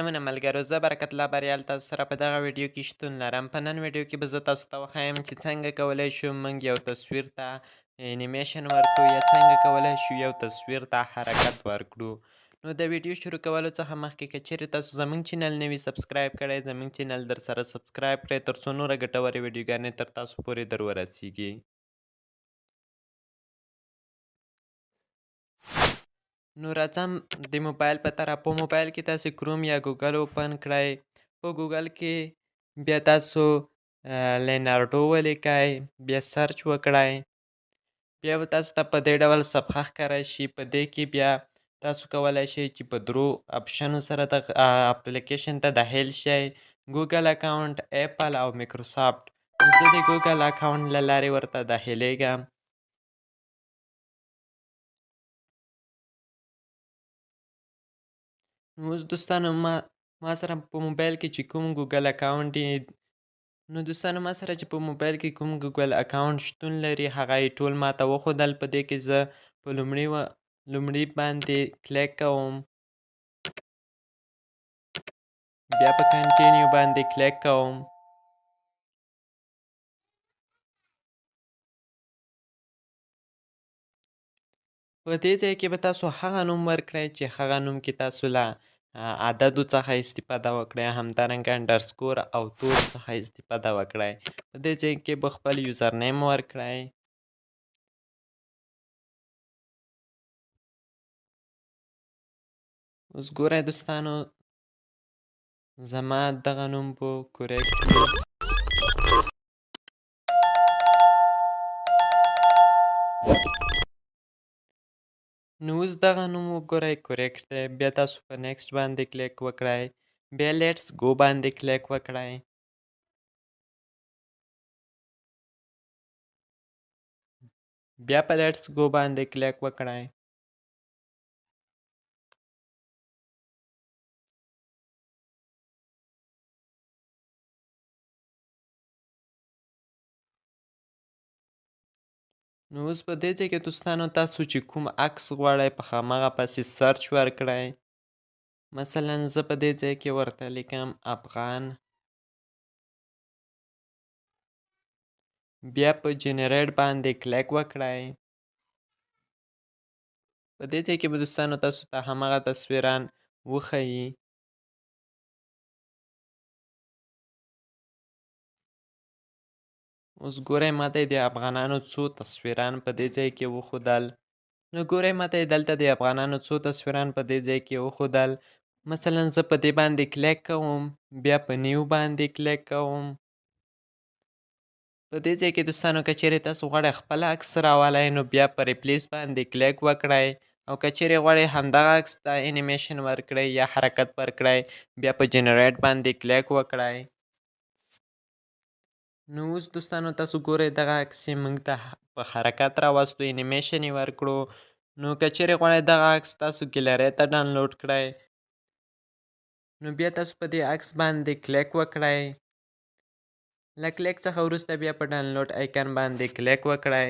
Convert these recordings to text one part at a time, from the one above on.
سلامونه ملګرو، زه برکت الله بریال تاسو سره په دغه ویډیو کې شتون لرم. په نن ویډیو کې به زه تاسو ته وښایم چې څنګه کولی شو موږ یو تصویر ته انیمیشن ورکړو یا څنګه کولی شو یو تصویر ته حرکت ورکړو. نو د ویډیو شروع کولو څخه مخکې که چیرې تاسو زموږ چینل نه وي سبسکرایب کړی، زموږ چینل در سره سبسکرایب کړئ تر څو نوره ګټورې ویډیوګانې تر تاسو پورې در ورسیږي. نو راځم د موبایل په طرف. په موبایل کې تاسو کروم یا ګوګل اوپن کړئ. په ګوګل کې بیا تاسو لینارډو ولیکئ، بیا سرچ وکړئ. بیا به تاسو ته په دې ډول صفحه ښکاره شي. په دې کې بیا تاسو کولی شئ چې په درو اپشنو سره د اپلیکیشن ته داخل شئ: ګوګل اکاونټ، ایپل او میکروسافټ. زه د ګوګل اکاونټ له لارې ورته داخلیږم. نو اوس دوستانو ما سره په موبایل کې چې کوم ګوګل اکاونټ ما سره چې په موبایل کې کوم ګوګل اکاونټ شتون لري هغه یې ټول ماته وښودل. په دې کې زه په لومړي باندې کلیک کوم، بیا په کنټینیو باندې کلیک کوم. په دې ځای کې به تاسو هغه نوم ورکړئ چې هغه نوم کې تاسو له عددو څخه استفاده وکړئ، همدارنګه انډرسکور او تور څخه استفاده وکړئ. په دې ځای کې به خپل یوزر نیم ورکړئ. اوس ګورئ دوستانو، زما دغه نوم به کورکټ وي. نو اوس دغه نوم وګورئ کورکټ دی. بیا تاسو په نیکسټ باندې کلیک وکړئ، بیا لیټس گو باندې کلیک وکړئ. بیا په لیټس گو باندې کلیک وکړئ. نو اوس په دې ځای کې دوستانو تاسو چې کوم عکس غواړئ په همغه پسې سرچ ورکړئ. مثلا زه په دې ځای کې ورته لیکم افغان. بیا په جنریټ باندې کلیک وکړئ. په دې ځای کې به دوستانو تاسو ته همغه تصویران وښیي. اوس ګورئ ماته یې د افغانانو څو تصویران په دې ځای کې وښودل. نو ګورئ ماته یې دلته د افغانانو څو تصویران په دې ځای کې وښودل. مثلا زه په دې باندې کلیک کوم، بیا په نیو باندې کلیک کوم. په دې ځای کې دوستانو که چیرې تاسو غواړئ خپل عکس راولئ نو بیا په ریپلیس باندې کلیک وکړئ، او که چیرې غواړئ همدغه عکس ته انیمیشن ورکړئ یا حرکت ورکړئ بیا په جنریټ باندې کلیک وکړئ. نو اوس دوستانو تاسو ګورئ دغه عکس یې موږ ته په حرکت راوستو، انیمیشن یې ورکړو. نو که چیرې غواړئ دغه عکس تاسو ګیلرۍ ته ډاونلوډ کړئ نو بیا تاسو په دې عکس باندې کلیک وکړئ. له کلیک څخه وروسته بیا په ډاونلوډ آیکن باندې کلیک وکړئ.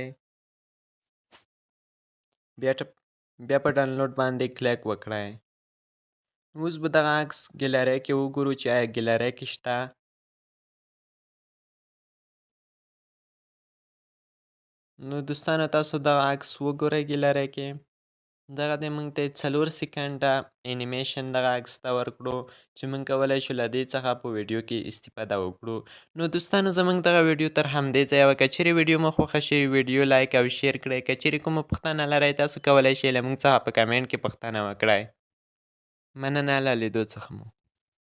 بیا په ډاونلوډ باندې کلیک وکړئ. اوس به دغه عکس ګیلرۍ کې وګورو چې آیا ګیلرۍ کې شته. نو دوستانو تاسو دغه عکس وګورئ ګیلرۍ کې. دغه دی موږ ته 4 سکنډه انیمیشن دغه عکس ته ورکړو چې موږ کولی شو له دې څخه په ویډیو کې استفاده وکړو. نو دوستانو زموږ دغه ویډیو تر همدې ځایه وه. که چیرې ویډیو مو خوښه شوې ویډیو لایک او شیر کړئ. که چیرې کومه پوښتنه لرئ تاسو کولی شئ له موږ څخه په کمنټ کې پوښتنه وکړئ. مننه له لیدو څخه مو.